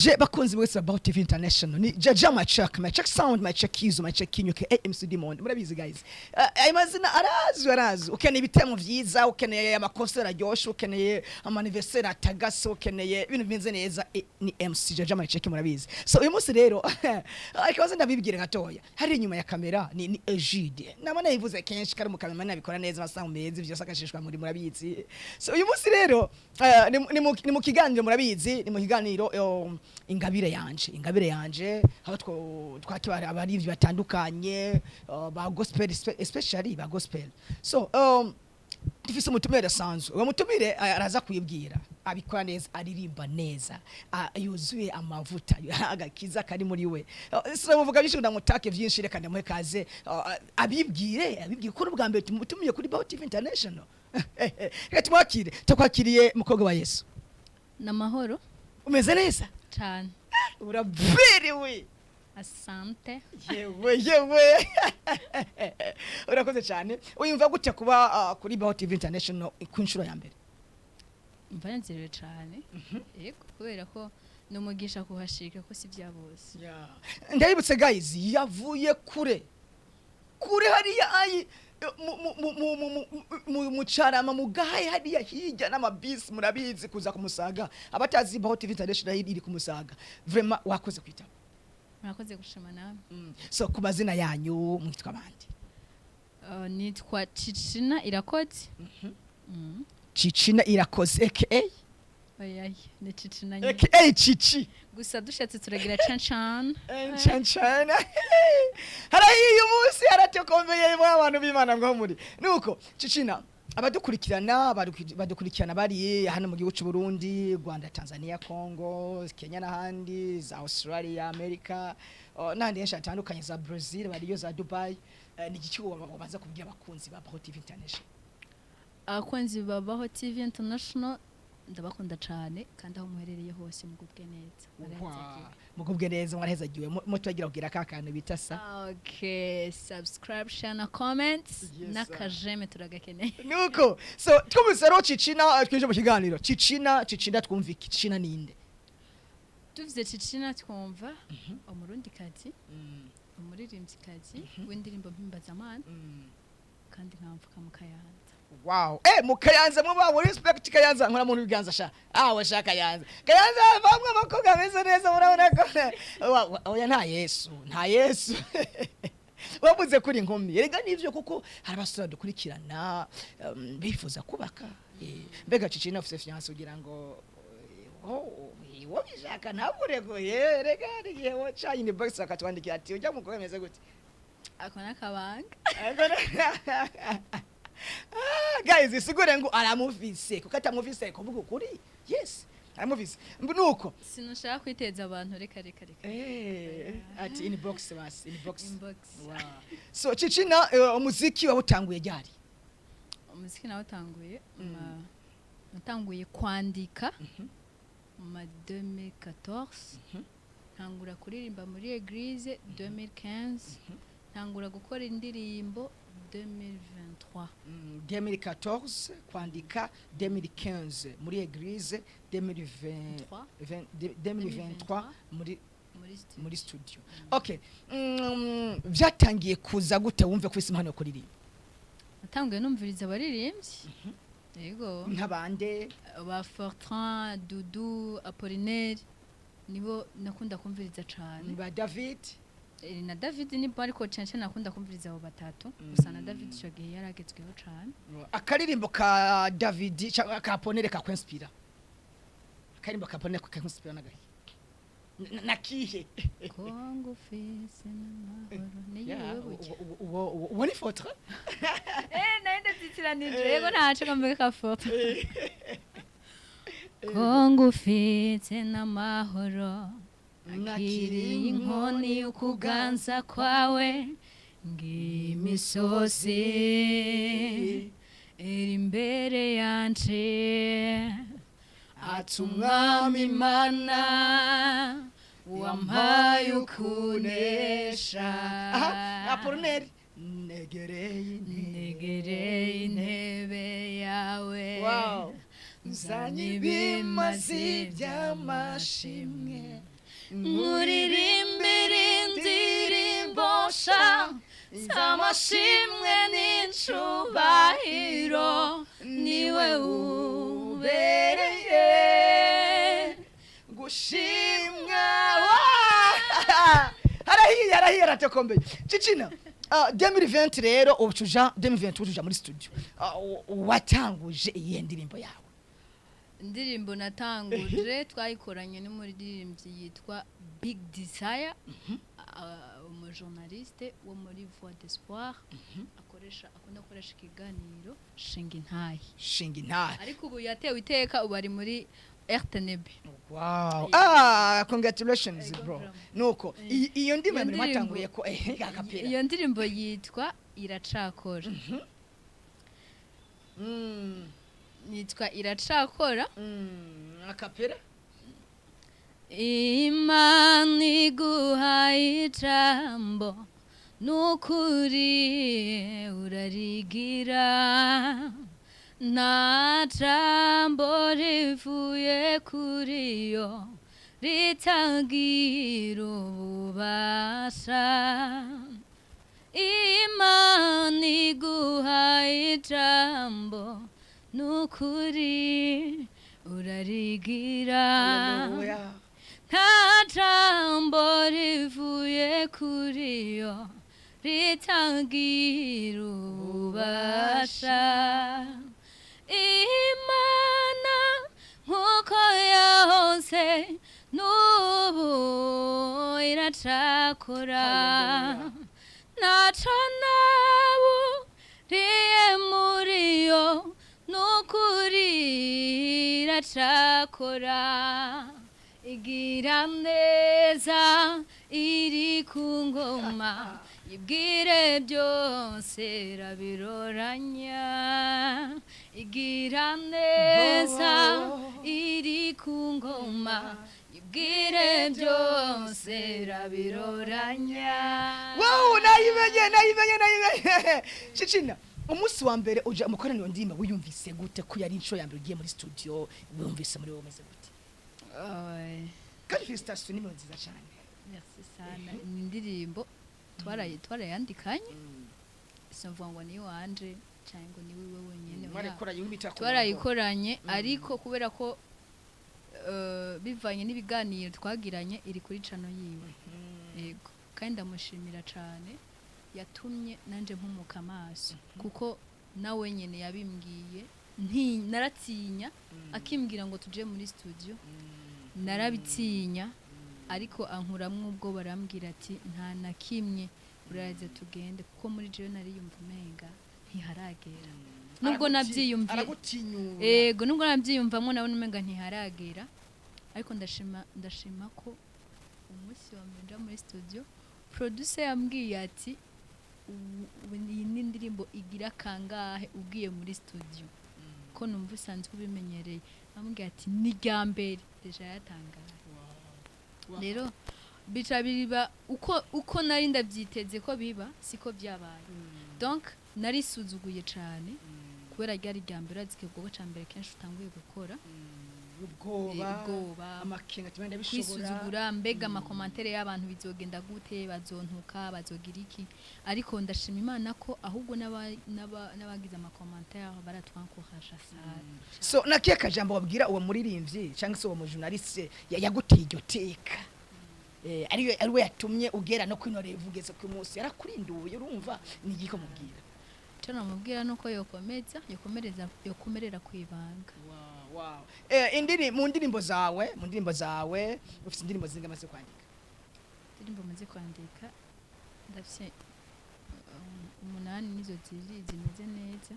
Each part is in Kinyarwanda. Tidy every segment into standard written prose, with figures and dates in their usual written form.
Je bakunzi bose about TV International ni Jaja my check sound my check keys my check kinyuke MC Diamond murabizi guys ay mazina arazi ukeneye ibitemo vyiza ukeneye amakonsera aryoshe ukeneye amaniversary atagase ukeneye ibintu bimeze neza ni MC Jaja my check murabizi so uyu munsi rero akabaza ndabibwire gatoya hari inyuma ya kamera ni Egide namana yivuze kenshi kari mu kamera nabikora neza basanga mezi byose akashishwa muri murabizi so uyu munsi rero ni mu kiganiro murabizi ni mu kiganiro ingabire yanje aho twakibara abarivyi batandukanye ba gospel especially ba gospel so difise umutumire sanzu uwo mutumire araza kuyibwira abikora neza aririmba neza yuzuye amavuta agakiza kari muri we so muvuga byinshi ndamutake byinshi reka ndamuhe kaze abibwire kuri bwa mbere tumutumiye kuri Bao TV International reka tukwakiriye mukobwa wa Yesu namahoro umeze neza cyane urabiriwe asante yewe urakoze cyane uyumva gute kuba kuri Bao TV International kunshuro ya mbere mvanzirewe cyane yego kubera ko numugisha kuhashika ko si byabose ndabibutse guys yavuye kure hariya ayi mu Carama mu gahe hariya hirya n'amabisi murabizi kuza kumusaga abatazi Bao TV International iri kumusaga vraiment wakoze kwita murakoze gushima nawe so ku mazina yanyu mwitwa bandi nitwa Cicina Irakoze Cicina Irakoze aka oya ni Cicina aka Cici gusa dushatse turagira cancan harahiye umunsi haratokomeye mu abantu b'Imana ngo muri nuko Cicina abadukurikirana bari hano mu gihugu cy'u Burundi Rwanda Tanzania Congo Kenya n'ahandi za Australia America n'ahandi henshi hatandukanye za Brazil bariyo za Dubai ni iki babanza kubwira abakunzi ba Bao TV International abakunzi ba Bao TV International ndabakunda cyane kandi aho muherereye hose mugubwe neza mwahezagiwe mutagira kugira kakantu bita sa okay subscribe share na comments nakajeme turagakeneye nuko so twumusero Cicina twije mu kiganiro Cicina twumva iki Cicina ninde tuvuze Cicina twumva umurundi kazi umuririmbyi kazi w'indirimbo mpimbazamana kandi nkamvuka mu Kayanza wow mu Kayanza mu respect Kayanza nkora mu biganza sha washaka Kayanza bamwe abakobwa beza neza murabona ko oya nta Yesu wabuze kuri inkumi erega nivyo kuko hari abasura dukurikirana bifuza kubaka mbega Cicina ofise fiance ugira ngo wo bishaka ntabure erega rigiye wacha inbox akatwandikira ati ujya mu kwemeze gute akona kabanga guys isigure ngo aramuvise kuko atamuvise kuvuga ukuri yes aramuvise nuko sinushaka kwiteza abantu reka ati inbox wow so Cicina umuziki wawutanguye ryari umuziki nawutanguye natanguye kwandika mu 2014 ntangura kuririmba muri Eglise 2015 ntangura gukora indirimbo 2014 kwandika 2015 muri Eglise 2023 muri studio okay byatangiye kuza gute wumve ko isi mpano kuririmba natanguye numviriza abaririmbyi yego nk'abande ba Fortran Dudu Apollinaire nibo nakunda kumviriza cyane ba David na David ni ariko cyane nakunda kumviriza abo batatu gusa na David cyo gihe yaragezweho cyane akaririmbo ka David ka Apollinaire ka kwinspira akarimbo ka Apollinaire ka kwinspira nagahe nakihe kongo fese n'amahoro niyewe uwo ni Fortran naenda titiranije yego ntaco kambe ka Fortran kongo fese n'amahoro akiri inkoni ukuganza kwawe ngimisozi iri imbere yanje atumwami Imana wampaye ukunesha Apollinaire negereye intebe yawe nzanye ibimazi by'amashimwe nkuririmbira indirimbo sha z'amashimwe n'incubahiro niwe ubereye gushimwa harahiye aratekombeye cicina 2020 rero ubucuja 2020 ujuja muri studio watanguje iyi ndirimbo yawe indirimbo natanguje twayikoranye n'umuririmbyi yitwa Big Desire umujournaliste wo muri Voix d'Espoir akunda gukoresha ikiganiro Shinga Intahe ariko ubu yatewe iteka ubu ari muri RTNB. Wow. Congratulations bro. Nuko iyo ndirimbo mwatanguye ko akapera. Iyo ndirimbo yitwa Iracakora. Yitwa Iracakora. Akapera. Imana iguhaye ijambo nukuri urarigira nta jambo rivuye kuri yo ritagira ububasha Imana iguhaye ijambo nukuri urarigira nta jambo rivuye kuri yo ritagira ububasha Imana nkuko yahoze n'ubu iracakora naco naburiye muri yo n'ukuri iracakora igira neza iri ku ngoma ibwire byose rabiroranya igira neza iri ku ngoma ibwire byose rabiroranya wow nayimenye cicina umunsi wa mbere uje umukorano ndimba wiyumvise gute ko yari inshuro ya mbere ugiye muri studio wiyumvise muri wowe meze gute kandi félicitations ni nziza cyane merci sana indirimbo twarayandikanye simvuga ngo ni wanje cyangwa ngo ni wewe wenyene twarayikoranye ariko kubera ko bivanye n'ibiganiro twagiranye iri kuri chano yiwe yego kandi ndamushimira cyane yatumye nanje mpumuka amaso kuko nawe nyene yabimbwiye naratinya akimbwira ngo tuje muri studio narabitinya ariko ankuramwe ubwo barambwira ati nta nakimwe uraze tugende kuko muri jewe nari yumva umenga ntiharagera nubwo nabyiyumviye aragutinyura yego nubwo nabyiyumvamo nawe umenga ntiharagera ariko ndashima ko umunsi wa mbere muri studio producer yambwiye ati iyi ni indirimbo igira kangahe ugiye muri studio ko numva usanzwe ubimenyereye ambwiye ati ni ryambere deja yatangaye rero bica biba uko nari ndabyiteze ko biba siko byabaye donc nari suzuguye cyane kubera ryari ryambere azikegwa cyambere kenshi utanguye gukora ubwoba amakenga tumende bishobora kwisuzugura mbega amakomantere y'abantu bizogenda gute bazontuka bazogira iki ariko ndashima Imana ko ahubwo n'abagize amakomantere baratwankoraje sana so nakiye kajambo babwira uwo muririmbyi cyangwa se uwo mu journaliste yaguteye iryo teka ariwe yatumye ugera no kwino revugeze ku munsi yarakurinduye urumva ni igiko mubwira cyane mubwira nuko yokomerera kwibanga wow mu ndirimbo zawe ufite indirimbo zingamaze kwandika indirimbo maze kwandika ndafite 8 nizo zimeze neza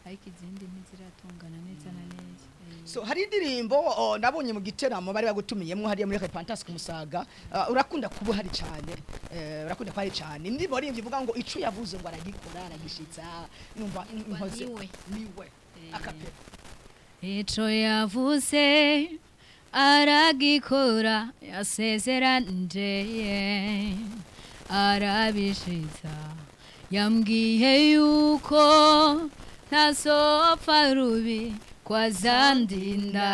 ariko izindi ntiziratungana neza na neza so hari indirimbo nabonye mu giteramo bari bagutumiyemo hariya muri Fantastic Musaga urakunda kuba hari cyane urakunda kwari cyane indirimbo rimwe ivuga ngo icu yavuze ngo aragikora aragishitsa numva inkoze niwe akapera ico yavuze aragikora yasezeranje arabishitsa yambwiye yuko ntazopfa rubi kwa zandinda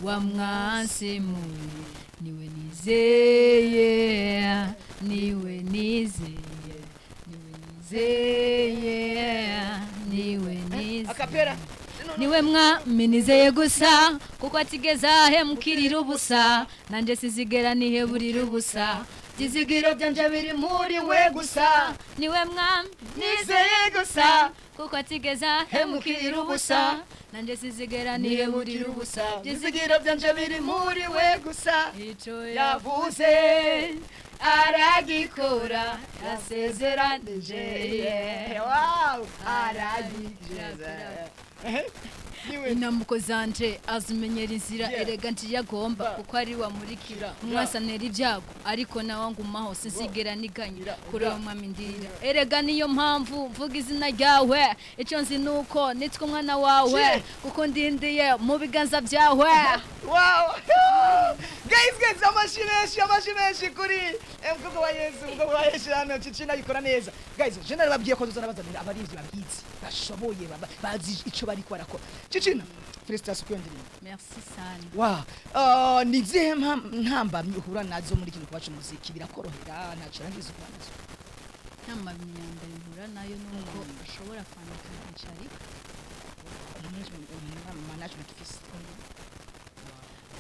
wa mwasi mubi nizeye niwe nizeye niwe nizeye akapera niwe mwami nizeye gusa kuko atigeza ahemukirira ubusa nanjye sizigera niheburira ubusa byizigiro byanje biri muri we gusa niwe mwami nizeye gusa kuko atigeza ahemukirira ubusa nanjye sizigera niheburira ubusa byizigiro byanje biri muri we gusa icyo yavuze aragikora yasezeranije wow aragikora intambuko zanje azimenyera inzira erega ntiyagomba kuko ari wamurikira umwasanera ibyago ariko nawe ngumaho sinzigera niganya kuri uwo mwami ndirira erega niyo mpamvu mvuga izina ryawe icyo nzi nuko nitwe umwana wawe kuko ndindiye mu biganza byawe wow guys amashi kuri mvugo wa Yesu hano cicina yikora neza guys je narababwiye ko tuzanabazanira abarivyi babyizi bashoboye bazi ico bari kwarakora cicina Felicitas kwendira merci sana wow ni zihe ntamba uhura nazo muri kino kwacu muziki birakorohera ntaco nagize kwa nazo ntamba myanda ihura nayo nuko ashobora kwandika icari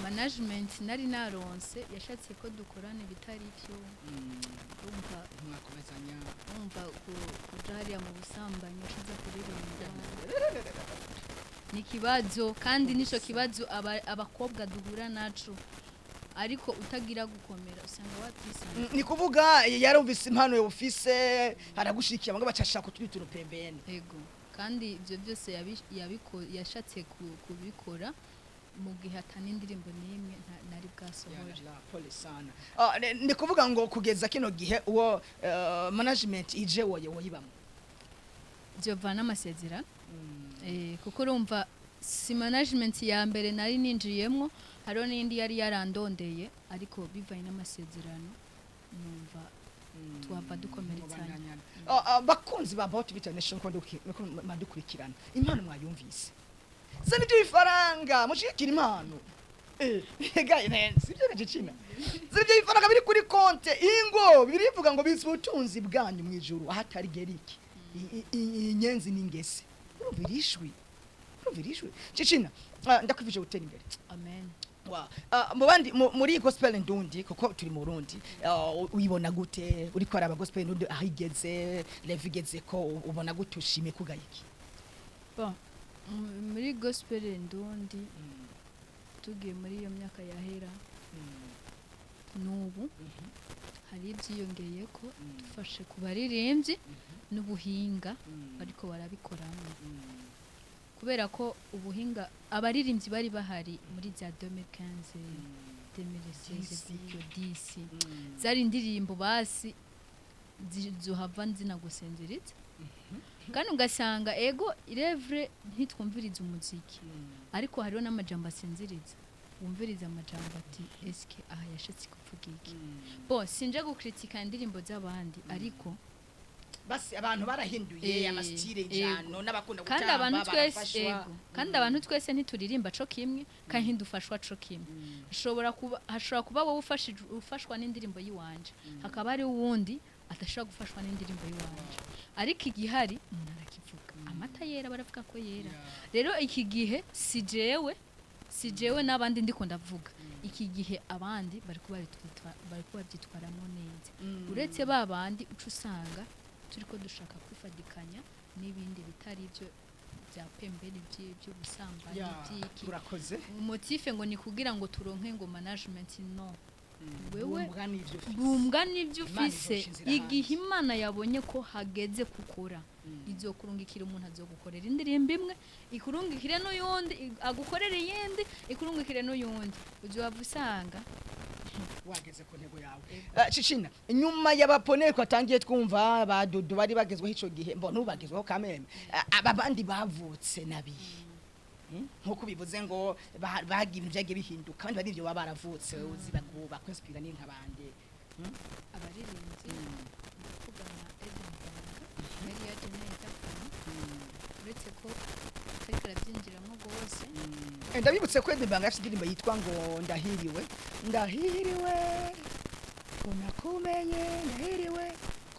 management nari naronse yashatse ko dukorana bitari byo umva mwakomezanya umva kuja hariya mu busambanyi ushize kuririmba ni kibazo kandi nico kibazo abakobwa duhura naco ariko utagira gukomera usanga watisanga ni kuvuga yarumvise impano yo ufise haragushikiye abanga bacashaka kutwitura pembeni yego kandi ibyo byose yashatse kubikora mu gihe atani indirimbo nimwe nari bwasohoje pole sana ni kuvuga ngo kugeza kino gihe uwo management ije woyibamo Giovanna Masezera kuko urumva si management ya mbere nari ninjiyemo hariho n'indi yari yarandondeye ariko bivaye n'amasezerano numva twava dukomeretsanya bakunzi ba About International ko madukurikirana impano mwayumvise zani by'ifaranga mushikira impano sibyo gicina zani by'ifaranga biri kuri konte ingo birivuga ngo bizi ubutunzi bwanyu mu ijuru ahatari geriki inyenzi n'ingese urumvirishwe cicina ndakwifije gutera imbere amen mu bandi muri gospel ndundi kuko turi mu Burundi uyibona gute uri ko araba gospel ndundi ahigeze levigeze ko ubona gute ushime kugayiki bon muri gospel ndundi tugiye muri iyo myaka yahera nubu hari ibyiyongeye ko dufashe kubaririmbyi n'ubuhinga ariko barabikoramo kubera ko ubuhinga abaririmbyi bari bahari muri za 2015 2016 zari indirimbo basi zizohava nzina gusenzeritsa kandi ugasanga ego irevre ntitwumviriza umuziki ariko hariho n'amajambo asenzeritsa wumviriza amajambo ati eske aha yashatse kuvuga iki bo sinje gukritika indirimbo z'abandi ariko basi abantu barahinduye amastile jano n'abakunda gutamba kandi abantu twese ntituririmba co kimwe kandi ndufashwa co kimwe hashobora kuba wowe ufashwa n'indirimbo yiwanje hakaba ari uwundi atashobora gufashwa n'indirimbo yiwanje ariko igihari umuntu arakivuga amata yera baravuga ko yera rero iki gihe si jewe n'abandi ndiko ndavuga iki gihe abandi bari kuba byitwaramo neza uretse babandi uca usanga turiko dushaka kwifadikanya n'ibindi bitari byo bya pembeni byo busambanyi byiki urakoze motife ngo ni kugira ngo turonke ngo management no wewe bumbwa n'ibyo ufise igihe Imana yabonye ko hageze kukora izokurungikira umuntu azogukorera indirimbo imwe ikurungikire n'uyundi agukorera yindi ikurungikire n'uyundi uje wavusanga wageze ku ntego yawe cicina nyuma y'abaponere kwatangiye twumva badudu bari bagezweho ico gihe mbona ubagezweho kameme abandi bavutse nabi nkuko bivuze ngo bagira ibyagiye bihinduka kandi bari ibyo baba baravutse uzi bakwinspira ni nk'abandi abaririmbyi kugana Eden yari yaje neza uretse ko ariko arabyinjiramo rwose ndabibutse ko Edibanga afite indirimbo yitwa ngo ndahiriwe ndahiriwe unakumenye ndahiriwe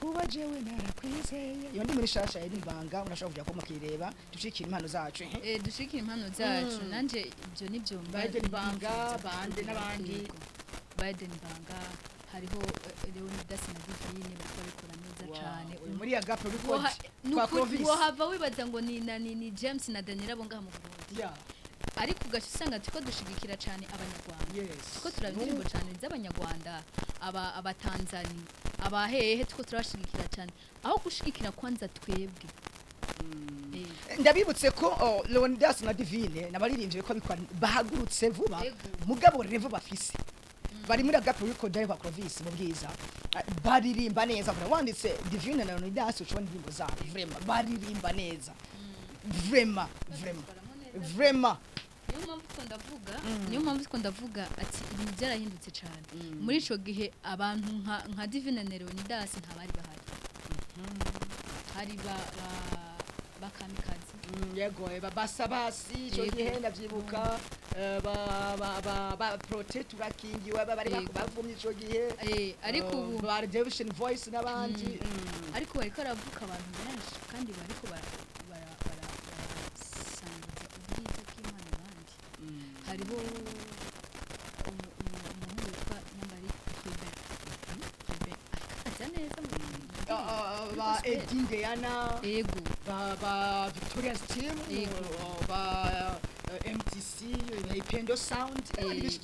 kuba jewe narakwizeye iyo ndi muri shasha ya Edibanga unashobora kujya ko mukireba dushikira impano zacu dushikira impano zacu nanje ibyo nibyo Edibanga bande n'abandi Edibanga hariho Leonidas na Divine bakora neza cyane muri ya gap record kwa Clovis hava wibaza ngo ni James na Daniel abo ngaha mu Burundi ariko ugaca usanga turiko dushigikira cyane abanyarwanda ko turabindirimbo cyane z'abanyarwanda abatanzani abahehe tuko turashigikira cyane aho gushigikira kwanza twebwe ndabibutse ko Leonidas na Divine nabaririmbye ko bikwa bahagurutse vuba mugabo revo bafise bari muri agape record kwa Clovis mu bwiza baririmba neza bura wanditse Divine na Leonidas ucubona indirimbo zabo vraiment baririmba neza vraiment niyo mpamvu ko ndavuga ati ibintu byarahindutse cyane muri ico gihe abantu nka Divine na Leonidas ntabari bahari hari bakamikazi yego babasabasi ico gihe ndavyibuka ba protect urakingiwe bari bavumye ico gihe ariko ubu ba Deviation Voice n'abandi ariko bariko aravuka abantu benshi kandi bariko barasangiza ubwiza bw'Imana abandi hariho umuntu witwa Nyambari Gilbert akaza neza ba Edindeana yego ba Victoria's team ba MTC Ipendo Sound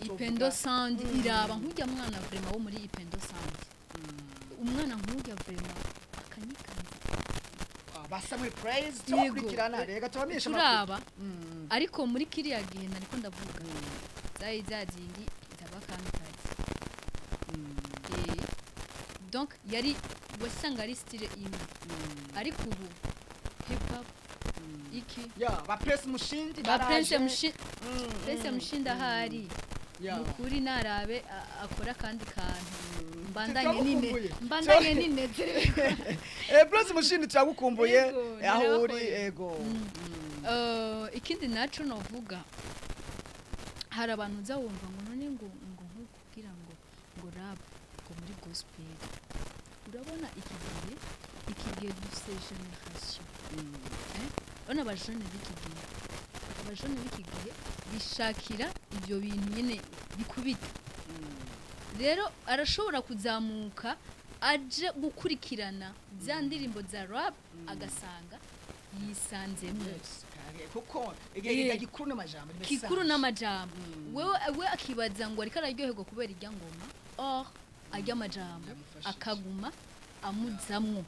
Ipendo Sound iraba nkujya mwana vraiment wo muri Ipendo Sound umwana nkujya vraiment akanyikanza basamwe praise tukurikirana rega tubamenyesha turaba ariko muri kiriya gihe nariko ndavuga zai zazindi zabakamikazi donc yari wasanga ari style imwe ariko ubu hip hop iki ba Prince Mushindi Prince Mushindi ahari mukuri narabe akora kandi kantu mbandanye nine Prince Mushindi turagukumbuye aho uri ego ikindi naco novuga hari abantu zawumva ngo none ngo kugira ngo rap ngo muri gospel urabona iki gihe dufite generation ona abajene b'iki gihe bishakira ibyo bintu nyine bikubita rero arashobora kuzamuka aje gukurikirana za ndirimbo za rap agasanga yisanzemo kuko igihe gikuru n'amajambo we akibaza ngo ariko araryoherwa kubera irya ngoma ajya amajambo akaguma amuzamwo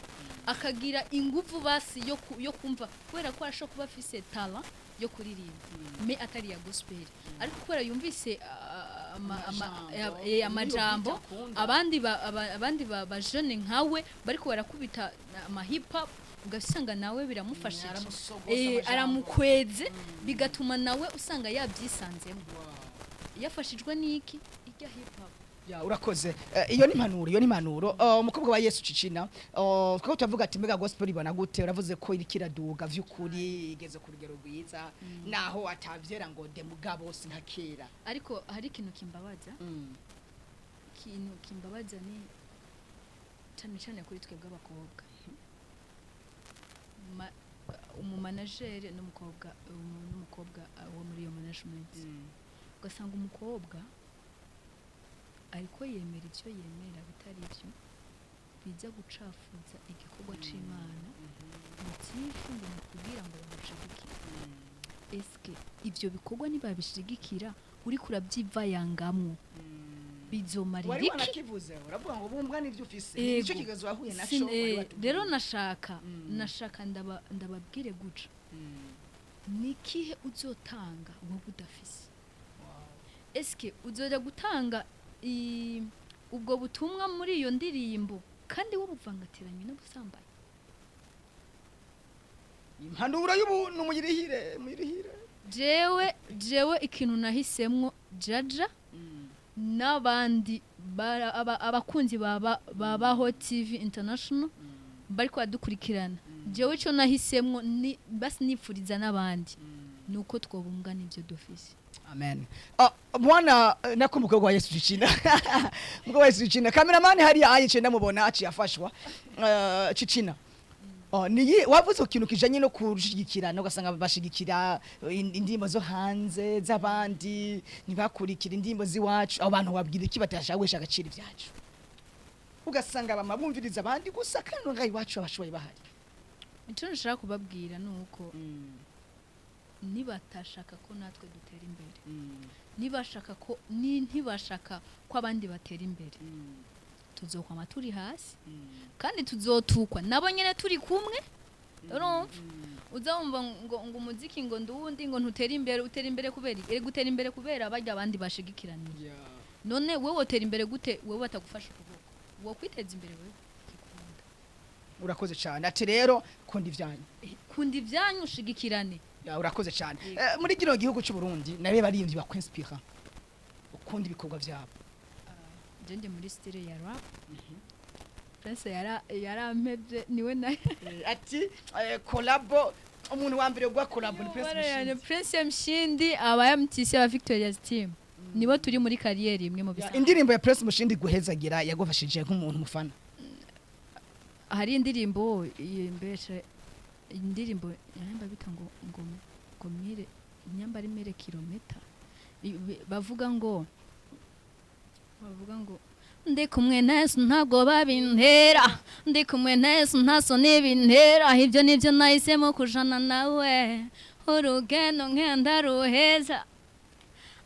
akagira ingufu basi yo kumva kubera ko arashobora kuba afise talent yo kuririmba me atari ya gospel ariko kubera yumvise amajambo abandi ba jeune nkawe bariko barakubita ama hip hop ugasanga nawe biramufashije aramukweze bigatuma nawe usanga yabyisanzemo yafashijwe n'iki ijya hip hop urakoze iyo ni impanuro umukobwa wa Yesu Cicina twako tuvuga ati mbega gospel ibona gute uravuze ko iri kiraduga vy'ukuri igeze ku rugero rwiza naho atavyera ngo de mugabo sinkakera ariko hari ikintu kimbabaza ni cyane kuri twe bw'abakobwa umumanagere n'umukobwa wo muri iyo management ugasanga umukobwa ariko yemera icyo yemera bitari byo biza gucafuza igikorwa c'Imana mutifu ngo kugira ngo bamushigikire eske ivyo bikorwa nibabishigikira uri kurabyivayangamwo bizomarira iki wanakivuze uravuga ngo bumbwa n'ivyo ufise nicyo kigazo wahuye naco rero nashaka ndababwire guca nikihe uzotanga wowe udafise eske uzoja gutanga ubwo butumwa muri iyo ndirimbo kandi wobuvangatiranye n'ubusambanyi impanuro y'ubuntu muyirihire jewe ikintu nahisemwo jaja n'abandi abakunzi babaho TV International bari kwadukurikirana jewe ico nahisemwo ni basi nipfuriza n'abandi nuko twobunga nivyo dufise. Amen. Mwana nakumbuka kwa Yesu Cicina. Mko Yesu Cicina. Cameraman hari ayice ndamubona aci yafashwa. Cicina. Niyi wavuze ikintu kijanye no kurushigikirana ugasanga bashigikira indimbo zo hanze z'abandi ntibakurikira indimbo ziwacu abantu babwira iki batashagwesha agaciro ibyacu. Ugasanga bamabumviriza abandi gusa kandi ngayi wacu abashoboye bahari. Ico nshaka kubabwira nuko nibatashaka ko natwe dutera imbere ntibashaka ko abandi batera imbere tuzokwama turi hasi kandi tuzotukwa nabo nyene turi kumwe urumva uzumva ngo umuziki ngo nduwundi ngo ntutera imbere utera imbere kubera gutera imbere kubera abajya abandi bashigikiraniye none wewe utera imbere gute wewe batagufasha ukuboko wo kwiteza imbere wewe ikunda urakoze cyane ati rero kundi ivyanyu ushigikirane urakoze cyane muri gino gihugu cy'u Burundi nabe barimvye bakwinspira ukunda ibikorwa byabo jende muri style ya rap Prince yarampevye niwe na ati collabo umuntu wa mbere gwa collabo ni Prince Mshindi Prince Mshindi aba MTC aba Victoria's team nibo turi muri kariyeri imwe mu bisa indirimbo ya Prince Mshindi guhezagira yagufashije nk'umuntu mufana hari indirimbo yembeshe indirimbo yamba bita ngo mire inyamba ari mire kilometer bavuga ngo ndi kumwe nesu ntabwo babintera ndi kumwe nesu ntaso n'ibintera ibyo nibyo nahisemo kujana nawe urugendo nkenda ruheza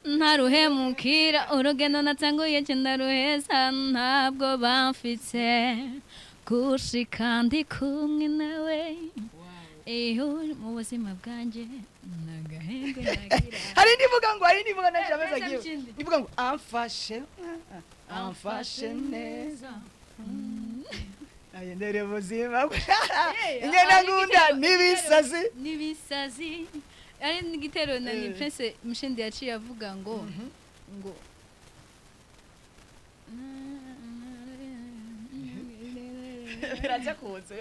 ntaruhemukira urugendo natanguye cyenda ruheza ntabwo bamfitse gushika ndi kumwe nawe mu buzima bwanjye nagahenge nagira hari ndivuga najameza giye ndivuga ngo amfashe neza ayendere buzima ingena ngunda nibisazi ari n'igitero na ni Prince Mshindi yaciye avuga ngo biraza kotsa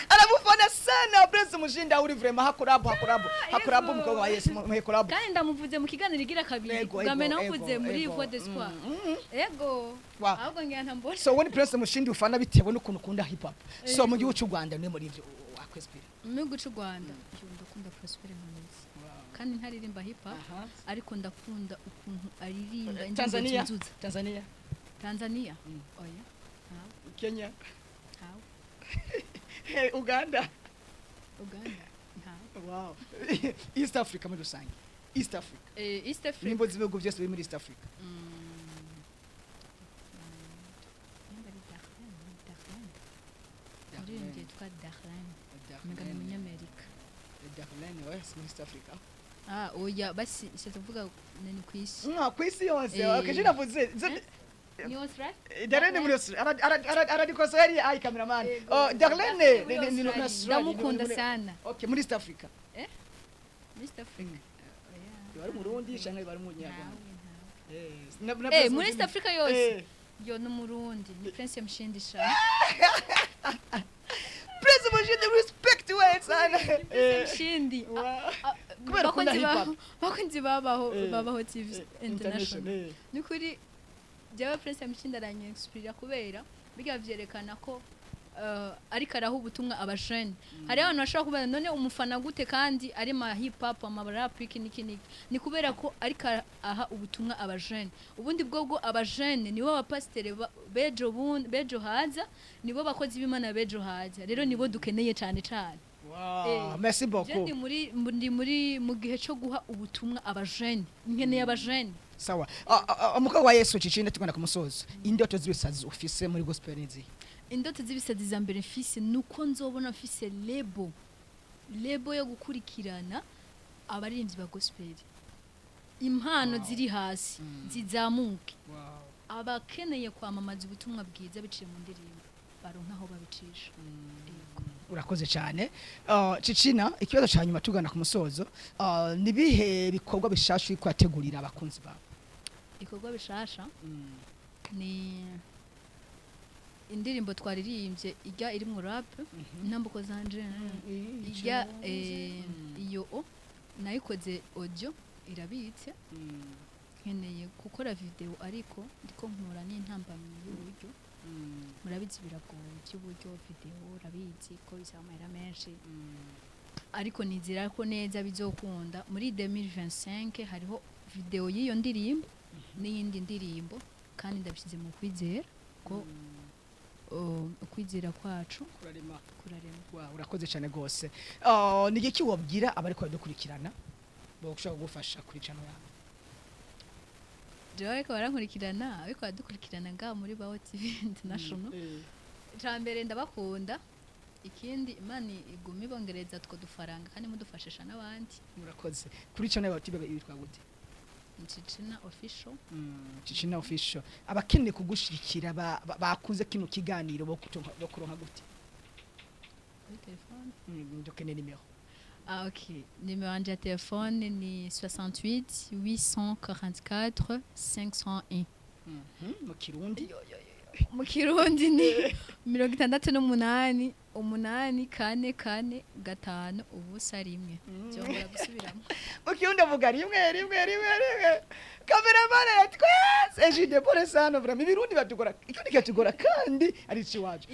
aramufana sana Prince Mshindi uri vraiment hakurabu mukobwa wa Yesu muhekurabu kandi ndamuvuze mu kiganiro igira kabiri ugamena uvuze muri Voix d'Espoir ego ahubwo ngiye ntambona so when Prince Mshindi ufana bitewe n'ukuntu ukunda hip hop so mu gihugu cy'u Rwanda ni muri ivyo akwespira mu gihugu cy'u Rwanda ndakunda Prosper Mpunzi kandi ntaririmba hip hop ariko ndakunda ukuntu aririmba Tanzania oya Kenya Uganda wow East Africa muri rusange East Africa nimbo zibihugu byose biri muri East Africa ndiye twa Darlan mugana mu Amerika Darlan wese muri East Africa oya basi tuvuga nani kwisi kwisi yose akajina vuze ni Australia Darlene muri Australia aradikoseri ai cameraman Darlene ni ndamukunda sana okay muri East Africa East Africa bari mu Burundi cyangwa bari mu Nyarwanda muri East Africa yose yo no mu Burundi ni Prince Mshindi sha Prince Mshindi respect we sana Mshindi bakunzi babaho TV International nikuri Jawa Prince Mshindi aranyexpira kubera biga vyerekana ko ariko araho ubutumwa abajene hari abantu bashaka kubana none umufana gute kandi ari ma hip hop ama rap iki ni kubera ko ariko aha ubutumwa abajene ubundi bwo abajene nibo abapasiteri bejo haza nibo bakozi b'Imana bejo haza rero nibo dukeneye cyane wow merci beaucoup ndi muri mu gihe cyo guha ubutumwa abajene nkeneye abajene sawa umukobwa wa Yesu Cicina tugana ku musozo indoto z'ibisazi ufise muri gospel nizi indoto z'ibisazi za mbere mfise nuko nzobona mfise lebo yo gukurikirana abaririmbyi ba gospel impano ziri hasi zizamuke abakeneye kwamamaza ubutumwa bwiza biciye mu ndirimbo baronka aho babicisha urakoze cyane Cicina ikibazo cyanyuma tugana ku musozo nibihe bikorwa bishasha kwategurira abakunzi bawe ikorwa bishasha ni indirimbo twaririmbye ijya iri mu rap intambuko zanje ijya iyo nayikoze audio irabitse nkeneye gukora video ariko ndiko nkura n'intambamyi y'uburyo murabizi biragoye by'uburyo video urabizi ko bisaba amahera menshi ariko nizira ko neza bizokunda muri 2025 hariho video y'iyo ndirimbo n'iyindi ndirimbo kandi ndabishyize mu kwizera ko ukwizera kwacu kurarema wow urakoze cyane gose ni iki wabwira abari ko badukurikirana bokushaka gufasha kuri channel yawe Joy ko barankurikirana ariko badukurikirana nga muri Baho TV International cyambere ndabakunda ikindi imani igumi bongereza two dufaranga kandi mudufashisha n'abandi murakoze kuri channel yawe tibe yitwa gute Chicina official abakene kugushirikira bakuze kino kiganiro bo kuronka gute kuri telefone ndokene nimero ok numéro de téléphone ni 68 844 501 mu kirundi ni 68 umunani kane kane gatanu ubusa rimwe cyongera gusubiramo ukiunda vuga rimwe cameraman yatwese ejide pole sana vraiment ibirundi batugora ikindi cyatugora kandi ari ciwaje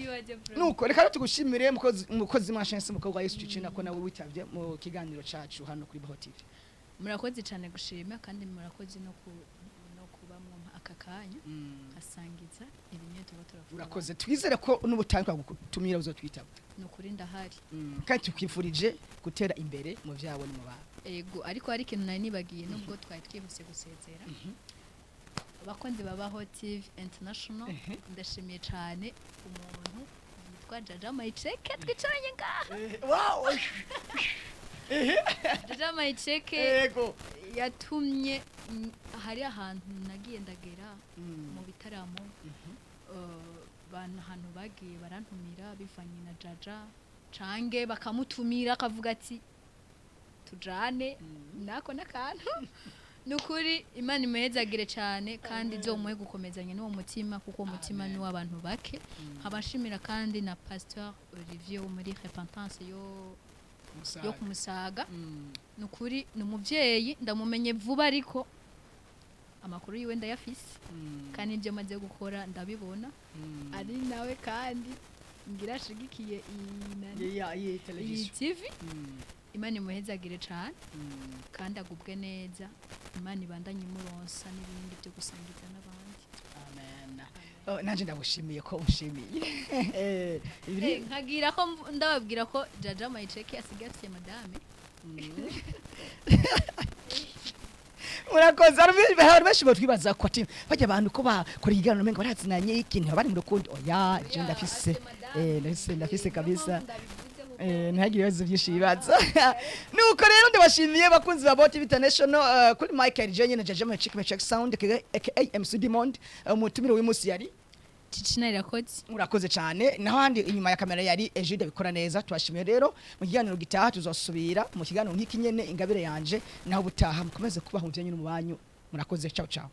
nuko reka tugushimire mukozi mashense mukobwa Yesu Cicina ko nawe witavye mu kiganiro cacu hano kuri Baho TV murakoze cyane gushima kandi murakoze no kuba mu aka kanya asangiza ibintu tuba urakoze twizere ko n'ubutangwa gutumira uzotwitaba nukuri ndahari kandi tukifurije gutera imbere mu vyawe no mu bana ego ariko hari ikintu nari nibagiye nubwo twari twihuse gusezera abakozi Baho TV International ndashimiye cyane umuntu yitwa Jaja Mayicheke twicaranye ngaha wow Jaja Mayicheke ego yatumye hari ahantu nagiye ndagera mu bitaramo ahantu bagiye barantumira bivanye na Jaja cange bakamutumira akavuga ati tujane nako nakantu nukuri Imana imehezagire cyane kandi zomuhe gukomezanya n'uwo mutima kuko umutima ni w'abantu bake abashimira kandi na Pasteur Olivier wo muri Repentance yo kumusaga nukuri numuvyeyi ndamumenye vuba ariko amakuru yiwe ndayafise kandi ibyo maze gukora ndabibona ari nawe kandi ngira ashigikiye iyi TV Imana imuhezagire cyane kandi agubwe neza Imana ibandanye imuronsa n'ibindi byo gusangiza n'abandi amen nanje ndagushimiye ko unshimiye nkagira ko ndababwira ko Jaja Mayicheke asigaye madame murakoze hari benshi batwibaza ko ati bajya abantu ko bakora ikiganiro mengo barazinanye ikintu bari mu rukundo oya je ndafise kabisa ntagire ibibazo byinshi bibaza nuko rero ndabashimiye bakunzi ba Baho TV International kuri Michael Jenye na Jaja Mayicheke Sound aka MC Diamond umutumire w'umunsi yari Cicina irakoze murakoze cyane naho handi inyuma ya kamera yari Ejide bikora neza twashimiye rero mu kiganiro gitaha tuzosubira mu kiganiro nk'iki nyene ingabire yanje naho butaha mukomeze kubaho mvyenye n'umubanyu murakoze ciao ciao